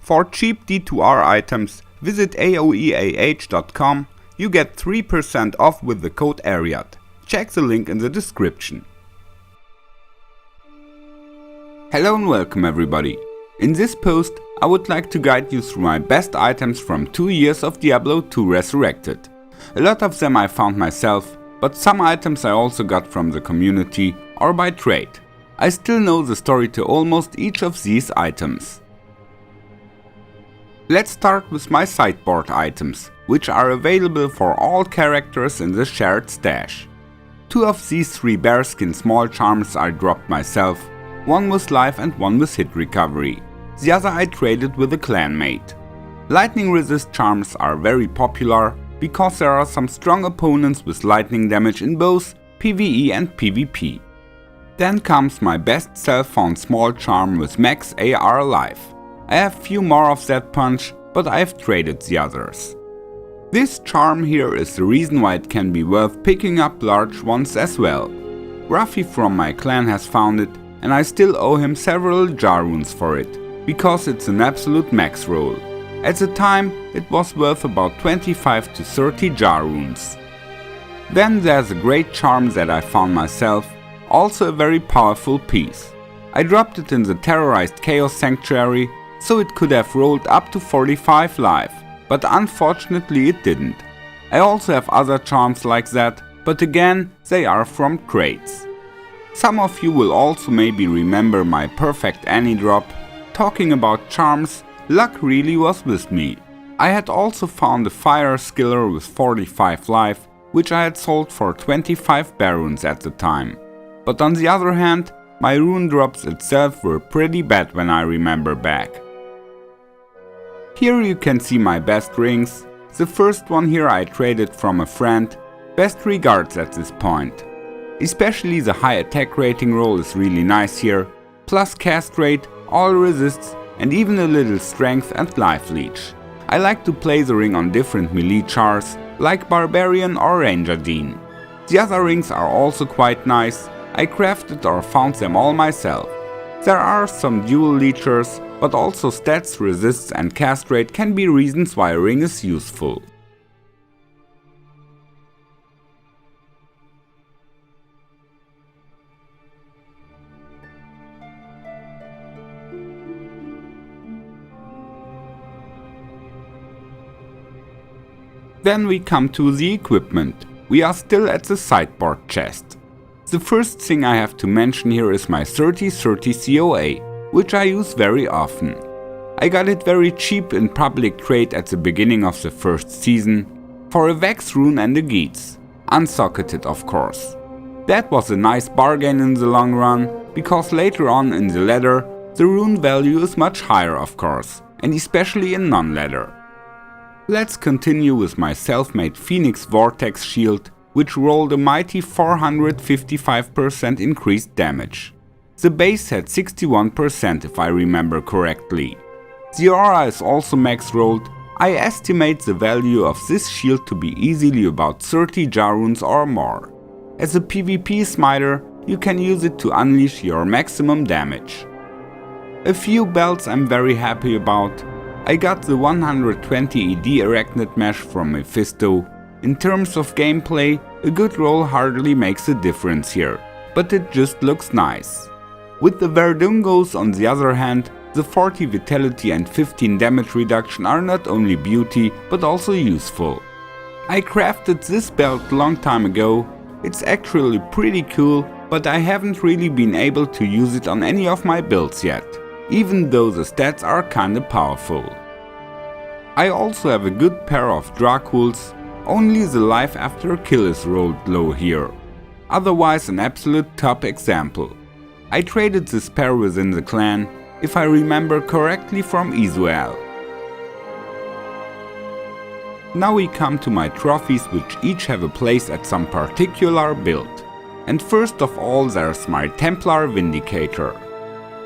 For cheap D2R items, visit aoeah.com. You get 3% off with the code ARIAD. Check the link in the description. Hello and welcome everybody. In this post, I would like to guide you through my best items from 2 years of Diablo 2 Resurrected. A lot of them I found myself, but some items I also got from the community or by trade. I still know the story to almost each of these items. Let's start with my sideboard items, which are available for all characters in the shared stash. 2 of these 3 bearskin small charms I dropped myself, one with life and one with hit recovery. The other I traded with a clanmate. Lightning resist charms are very popular because there are some strong opponents with lightning damage in both PvE and PvP. Then comes my best self-found small charm with max AR life. I have few more of that punch, but I've traded the others. This charm here is the reason why it can be worth picking up large ones as well. Ruffy from my clan has found it, and I still owe him several jar runes for it, because it's an absolute max roll. At the time, it was worth about 25 to 30 jar runes. Then there's a great charm that I found myself, also a very powerful piece. I dropped it in the terrorized Chaos Sanctuary, so it could have rolled up to 45 life, but unfortunately it didn't. I also have other charms like that, but again, they are from crates. Some of you will also maybe remember my perfect Annie drop. Talking about charms, luck really was with me. I had also found a fire skiller with 45 life, which I had sold for 25 barunes at the time. But on the other hand, my rune drops itself were pretty bad when I remember back. Here you can see my best rings. The first one here I traded from a friend. Best regards at this point. Especially the high attack rating roll is really nice here, plus cast rate, all resists and even a little strength and life leech. I like to play the ring on different melee chars, like Barbarian or Ranger Dean. The other rings are also quite nice. I crafted or found them all myself. There are some dual leechers, but also stats, resists and cast rate can be reasons why a ring is useful. Then we come to the equipment. We are still at the sideboard chest. The first thing I have to mention here is my 30/30 COA, which I use very often. I got it very cheap in public trade at the beginning of the first season, for a Vex rune and a Geats, unsocketed of course. That was a nice bargain in the long run, because later on in the ladder, the rune value is much higher of course, and especially in non-ladder. Let's continue with my self-made Phoenix Vortex shield, which rolled a mighty 455% increased damage. The base had 61% if I remember correctly. The aura is also max rolled. I estimate the value of this shield to be easily about 30 jar runes or more. As a PvP smiter, you can use it to unleash your maximum damage. A few belts I'm very happy about. I got the 120 ED Arachnid Mesh from Mephisto. In terms of gameplay, a good roll hardly makes a difference here, but it just looks nice. With the Verdungos on the other hand, the 40 vitality and 15 damage reduction are not only beauty, but also useful. I crafted this belt long time ago. It's actually pretty cool, but I haven't really been able to use it on any of my builds yet, even though the stats are kinda powerful. I also have a good pair of Draculs. Only the life after a kill is rolled low here. Otherwise an absolute top example. I traded this pair within the clan, if I remember correctly from Isuel. Now we come to my trophies, which each have a place at some particular build. And first of all there's my Templar Vindicator.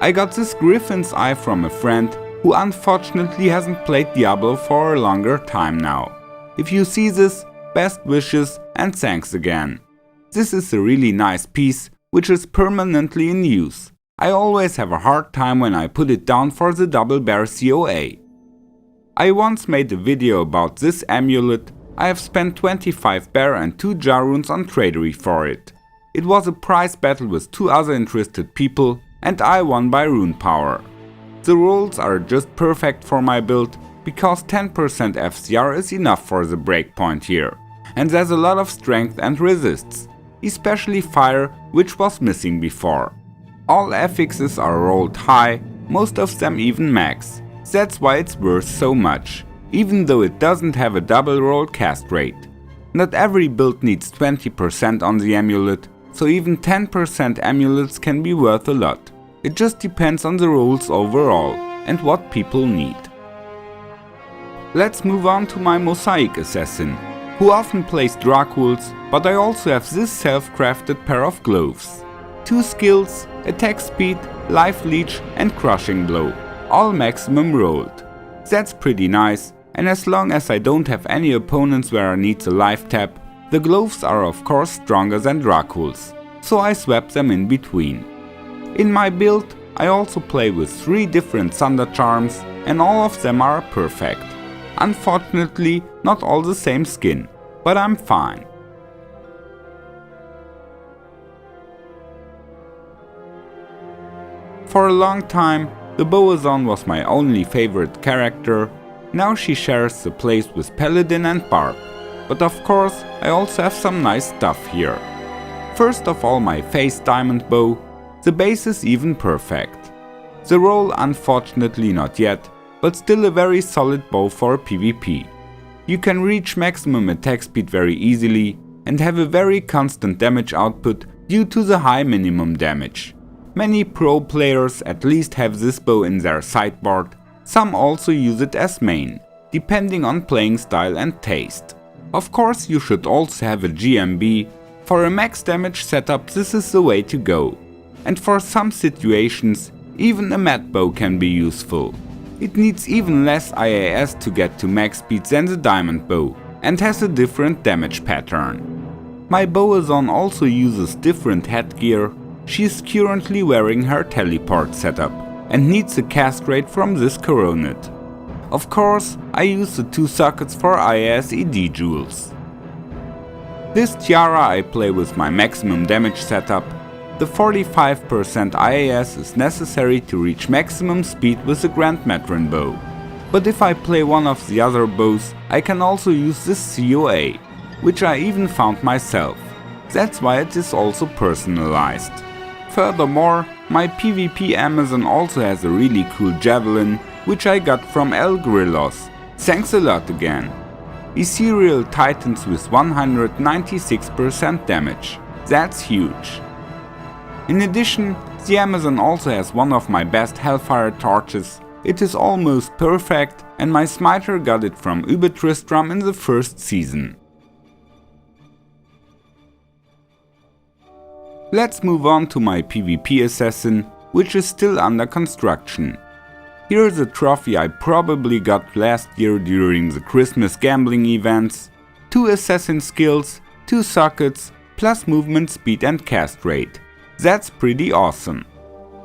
I got this Griffin's Eye from a friend who unfortunately hasn't played Diablo for a longer time now. If you see this, best wishes and thanks again. This is a really nice piece, which is permanently in use. I always have a hard time when I put it down for the double bear COA. I once made a video about this amulet. I have spent 25 bear and 2 jar runes on tradery for it. It was a prize battle with 2 other interested people and I won by rune power. The rolls are just perfect for my build because 10% FCR is enough for the breakpoint here, and there's a lot of strength and resists, especially fire, which was missing before. All affixes are rolled high, most of them even max. That's why it's worth so much, even though it doesn't have a double roll cast rate. Not every build needs 20% on the amulet, so even 10% amulets can be worth a lot. It just depends on the rolls overall and what people need. Let's move on to my Mosaic Assassin, who often plays Dracules, but I also have this self-crafted pair of gloves. 2 skills, attack speed, life leech and crushing blow, all maximum rolled. That's pretty nice, and as long as I don't have any opponents where I need a life tap, the gloves are of course stronger than Dracules, so I swap them in between. In my build I also play with 3 different Thunder Charms and all of them are perfect. Unfortunately not all the same skin, but I'm fine. For a long time the Boazon was my only favorite character. Now she shares the place with Paladin and Barb, but of course I also have some nice stuff here. First of all, my face diamond bow. The base is even perfect. The roll unfortunately not yet, but still a very solid bow for PvP. You can reach maximum attack speed very easily and have a very constant damage output due to the high minimum damage. Many pro players at least have this bow in their sideboard, some also use it as main, depending on playing style and taste. Of course you should also have a GMB, for a max damage setup this is the way to go. And for some situations even a mat bow can be useful. It needs even less IAS to get to max speed than the diamond bow and has a different damage pattern. My Boazon also uses different headgear. She is currently wearing her teleport setup and needs a cast rate from this coronet. Of course, I use the 2 sockets for IAS ED jewels. This tiara I play with my maximum damage setup. The 45% IAS is necessary to reach maximum speed with the Grand Matron bow. But if I play one of the other bows, I can also use this COA, which I even found myself. That's why it is also personalized. Furthermore, my PvP Amazon also has a really cool javelin, which I got from El Grillos. Thanks a lot again. Ethereal Titans with 196% damage. That's huge. In addition, the Amazon also has one of my best Hellfire torches. It is almost perfect and my smiter got it from Uber Tristram in the first season. Let's move on to my PvP Assassin, which is still under construction. Here's a trophy I probably got last year during the Christmas gambling events. 2 assassin skills, 2 sockets, plus movement speed and cast rate. That's pretty awesome.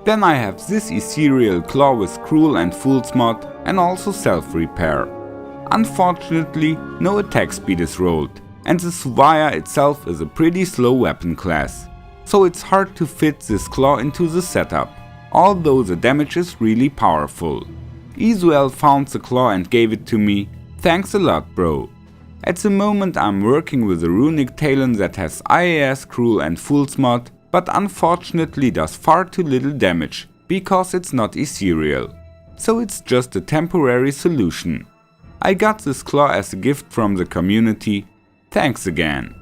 Then I have this ethereal claw with cruel and fool's mod and also self-repair. Unfortunately, no attack speed is rolled, and the Suvaya itself is a pretty slow weapon class. So it's hard to fit this claw into the setup, although the damage is really powerful. Isuel found the claw and gave it to me. Thanks a lot, bro. At the moment I'm working with a runic talon that has IAS, cruel and fool's mod, but unfortunately does far too little damage, because it's not ethereal. So it's just a temporary solution. I got this claw as a gift from the community. Thanks again.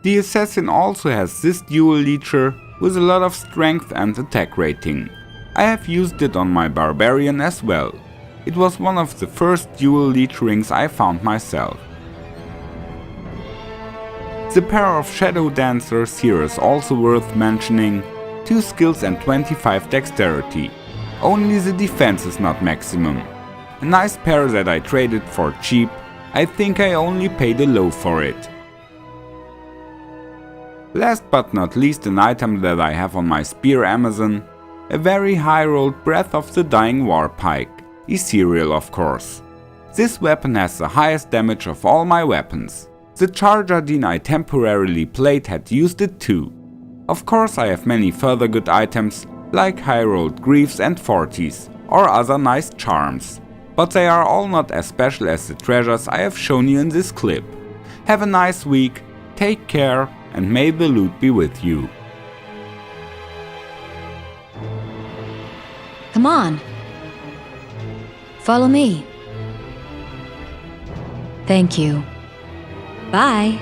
The assassin also has this dual leecher with a lot of strength and attack rating. I have used it on my barbarian as well. It was one of the first dual leech rings I found myself. The pair of Shadow Dancers here is also worth mentioning. 2 skills and 25 dexterity. Only the defense is not maximum. A nice pair that I traded for cheap. I think I only paid a low for it. Last but not least, an item that I have on my Spear Amazon. A very high rolled Breath of the Dying Warpike. Ethereal of course. This weapon has the highest damage of all my weapons. The charger Dean I temporarily played had used it too. Of course I have many further good items, like high rolled greaves and 40s, or other nice charms. But they are all not as special as the treasures I have shown you in this clip. Have a nice week, take care, and may the loot be with you. Come on. Follow me. Thank you. Bye.